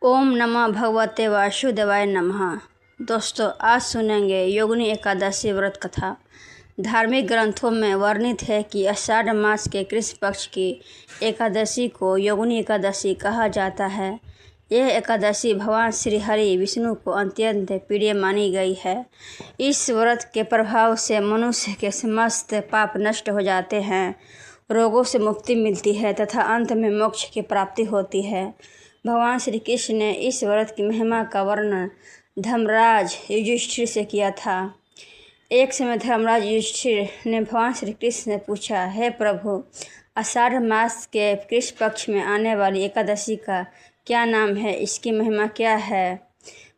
ओम नमः भगवते वासुदेवाय नमः। दोस्तों, आज सुनेंगे योगिनी एकादशी व्रत कथा। धार्मिक ग्रंथों में वर्णित है कि आषाढ़ मास के कृष्ण पक्ष की एकादशी को योगिनी एकादशी कहा जाता है। यह एकादशी भगवान श्री हरि विष्णु को अत्यंत प्रिय मानी गई है। इस व्रत के प्रभाव से मनुष्य के समस्त पाप नष्ट हो जाते हैं, रोगों से मुक्ति मिलती है तथा अंत में मोक्ष की प्राप्ति होती है। भगवान श्री कृष्ण ने इस व्रत की महिमा का वर्णन धर्मराज युधिष्ठिर से किया था। एक समय धर्मराज युधिष्ठिर ने भगवान श्री कृष्ण से पूछा, हे प्रभु, आषाढ़ मास के कृष्ण पक्ष में आने वाली एकादशी का क्या नाम है, इसकी महिमा क्या है?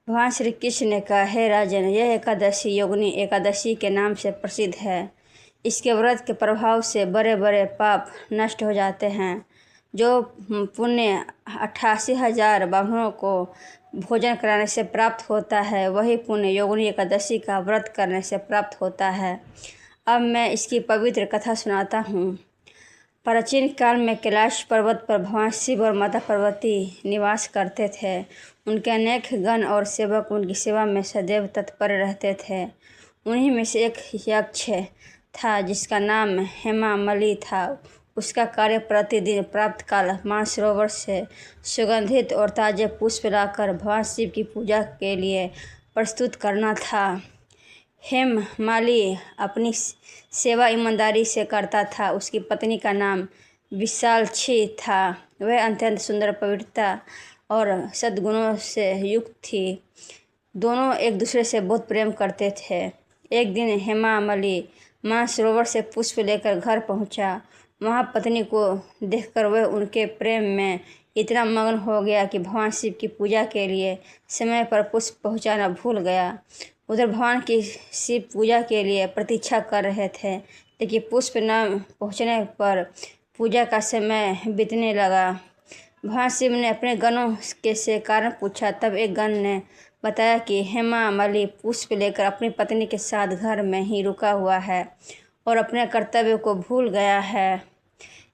भगवान श्री कृष्ण ने कहा, हे राजन, यह एकादशी योगिनी एकादशी के नाम से प्रसिद्ध है। इसके व्रत के प्रभाव से बड़े बड़े पाप नष्ट हो जाते हैं। जो पुण्य 88,000 ब्राह्मणों को भोजन कराने से प्राप्त होता है, वही पुण्य योगिनी एकादशी का व्रत करने से प्राप्त होता है। अब मैं इसकी पवित्र कथा सुनाता हूँ। प्राचीन काल में कैलाश पर्वत पर भगवान शिव और माता पार्वती निवास करते थे। उनके अनेक गण और सेवक उनकी सेवा में सदैव तत्पर रहते थे। उन्हीं में से एक यक्ष था जिसका नाम हेमामली था। उसका कार्य प्रतिदिन प्रातःकाल मानसरोवर से सुगंधित और ताजे पुष्प लाकर भगवान शिव की पूजा के लिए प्रस्तुत करना था। हेममाली अपनी सेवा ईमानदारी से करता था। उसकी पत्नी का नाम विशालक्षी था। वह अत्यंत सुंदर, पवित्रता और सद्गुणों से युक्त थी। दोनों एक दूसरे से बहुत प्रेम करते थे। एक दिन हेमामली मानसरोवर से पुष्प लेकर घर पहुंचा। वहाँ पत्नी को देखकर वह उनके प्रेम में इतना मग्न हो गया कि भगवान शिव की पूजा के लिए समय पर पुष्प पहुँचाना भूल गया। उधर भगवान की शिव पूजा के लिए प्रतीक्षा कर रहे थे, लेकिन पुष्प न पहुँचने पर पूजा का समय बीतने लगा। भगवान शिव ने अपने गणों के से कारण पूछा। तब एक गण ने बताया कि हेमामली पुष्प लेकर अपनी पत्नी के साथ घर में ही रुका हुआ है और अपने कर्तव्य को भूल गया है।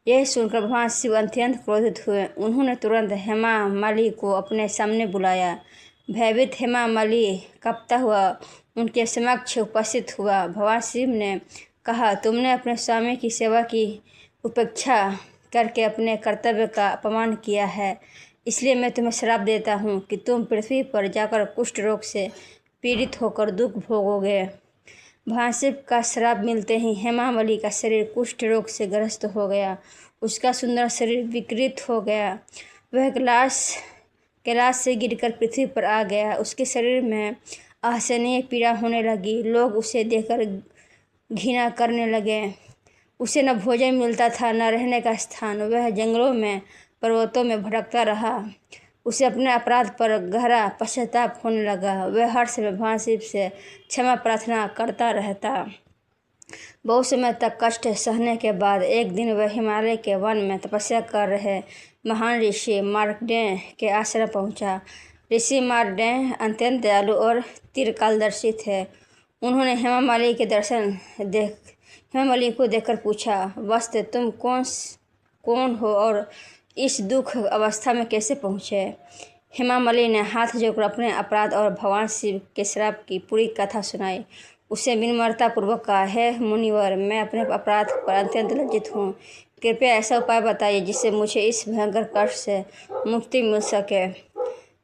यह सुनकर भगवान शिव अत्यंत क्रोधित हुए। उन्होंने तुरंत हेमामली को अपने सामने बुलाया। भयभीत हेमामली कांपता हुआ उनके समक्ष उपस्थित हुआ। भगवान शिव ने कहा, तुमने अपने स्वामी की सेवा की उपेक्षा करके अपने कर्तव्य का अपमान किया है, इसलिए मैं तुम्हें श्राप देता हूँ कि तुम पृथ्वी पर जाकर कुष्ठ रोग से पीड़ित होकर दुख भोगोगे। भगवान शिव का श्राप मिलते ही हेमामली का शरीर कुष्ठ रोग से ग्रस्त हो गया। उसका सुंदर शरीर विकृत हो गया। वह कैलाश से गिरकर पृथ्वी पर आ गया। उसके शरीर में असहनीय पीड़ा होने लगी। लोग उसे देखकर घृणा करने लगे। उसे न भोजन मिलता था, न रहने का स्थान। वह जंगलों में, पर्वतों में भटकता रहा। उसे अपने अपराध पर गहरा पश्चाताप होने लगा। वह हर समय भगवान शिव से क्षमा प्रार्थना करता रहता। बहुत समय तक कष्ट सहने के बाद एक दिन वह हिमालय के वन में तपस्या कर रहे महान ऋषि मार्कंडेय के आश्रम पहुंचा। ऋषि मार्कंडेय अत्यंत दयालु और चिरकालदर्शी थे। उन्होंने हेमामली को देखकर पूछा, वत्स, तुम कौन हो और इस दुख अवस्था में कैसे पहुँचे? हेमामली ने हाथ जोड़कर अपने अपराध और भगवान शिव के श्राप की पूरी कथा सुनाई। उसे विनम्रतापूर्वक कहा, हे मुनिवर, मैं अपने अपराध पर अत्यंत लज्जित हूँ। कृपया ऐसा उपाय बताइए जिससे मुझे इस भयंकर कष्ट से मुक्ति मिल सके।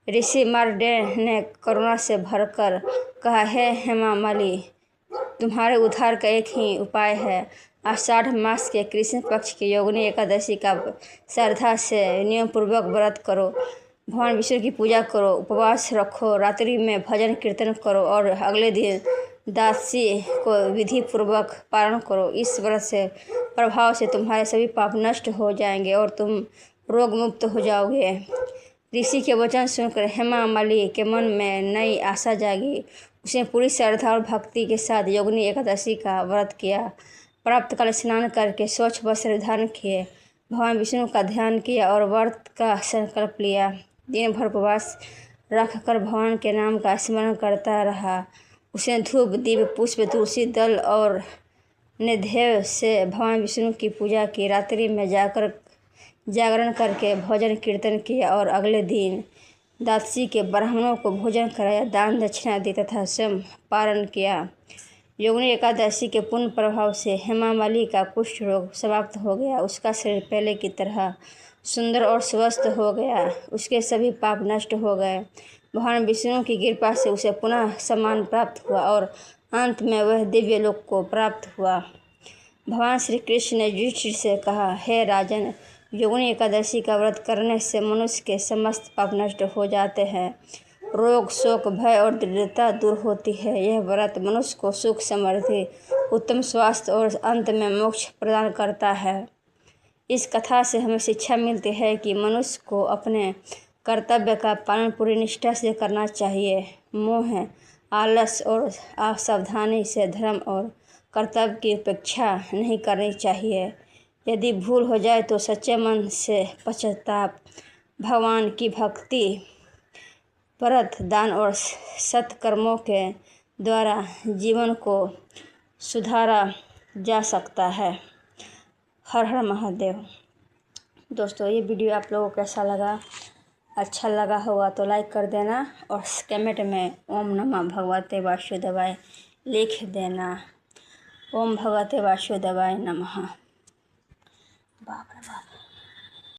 ऋषि मार्कंडेय ने करुणा से भरकर कहा, हे हेमामली, तुम्हारे उद्धार का एक ही उपाय है। आषाढ़ मास के कृष्ण पक्ष की योगिनी एकादशी का श्रद्धा से नियमपूर्वक व्रत करो। भगवान विष्णु की पूजा करो, उपवास रखो, रात्रि में भजन कीर्तन करो और अगले दिन द्वादशी को विधि पूर्वक पारण करो। इस व्रत से प्रभाव से तुम्हारे सभी पाप नष्ट हो जाएंगे और तुम रोग मुक्त हो जाओगे। ऋषि के वचन सुनकर हेमामली के मन में नई आशा जागी। उसने पूरी श्रद्धा और भक्ति के साथ योगिनी एकादशी का व्रत किया। प्रातःकाल स्नान करके स्वच्छ वस्त्र धारण किए, भगवान विष्णु का ध्यान किया और व्रत का संकल्प लिया। दिन भर उपवास रखकर भगवान के नाम का स्मरण करता रहा। उसने धूप, दीप, पुष्प, तुलसी दल और नैवेद्य से भगवान विष्णु की पूजा की। रात्रि में जागरण करके भजन कीर्तन किया और अगले दिन द्वादशी के ब्राह्मणों को भोजन कराया, दान दक्षिणा दी तथा स्वयं पारण किया। योगिनी एकादशी के पुण्य प्रभाव से हेमामालिनी का कुष्ठ रोग समाप्त हो गया। उसका शरीर पहले की तरह सुंदर और स्वस्थ हो गया। उसके सभी पाप नष्ट हो गए। भगवान विष्णु की कृपा से उसे पुनः सम्मान प्राप्त हुआ और अंत में वह दिव्य लोक को प्राप्त हुआ। भगवान श्री कृष्ण ने युधिष्ठिर से कहा, हे राजन, योगिनी एकादशी का व्रत करने से मनुष्य के समस्त पाप नष्ट हो जाते हैं। रोग, शोक, भय और दरिद्रता दूर होती है। यह व्रत मनुष्य को सुख, समृद्धि, उत्तम स्वास्थ्य और अंत में मोक्ष प्रदान करता है। इस कथा से हमें शिक्षा मिलती है कि मनुष्य को अपने कर्तव्य का पालन पूरी निष्ठा से करना चाहिए। मोह, आलस और असावधानी से धर्म और कर्तव्य की उपेक्षा नहीं करनी चाहिए। यदि भूल हो जाए तो सच्चे मन से पश्चाताप, भगवान की भक्ति, व्रत, दान और सत्कर्मों के द्वारा जीवन को सुधारा जा सकता है। हर हर महादेव। दोस्तों, ये वीडियो आप लोगों को कैसा लगा? अच्छा लगा होगा तो लाइक कर देना और कमेंट में ओम नमः भगवते वासुदेवाय लिख देना। ओम भगवते वासुदेवाय नमः। बाप रे बाप।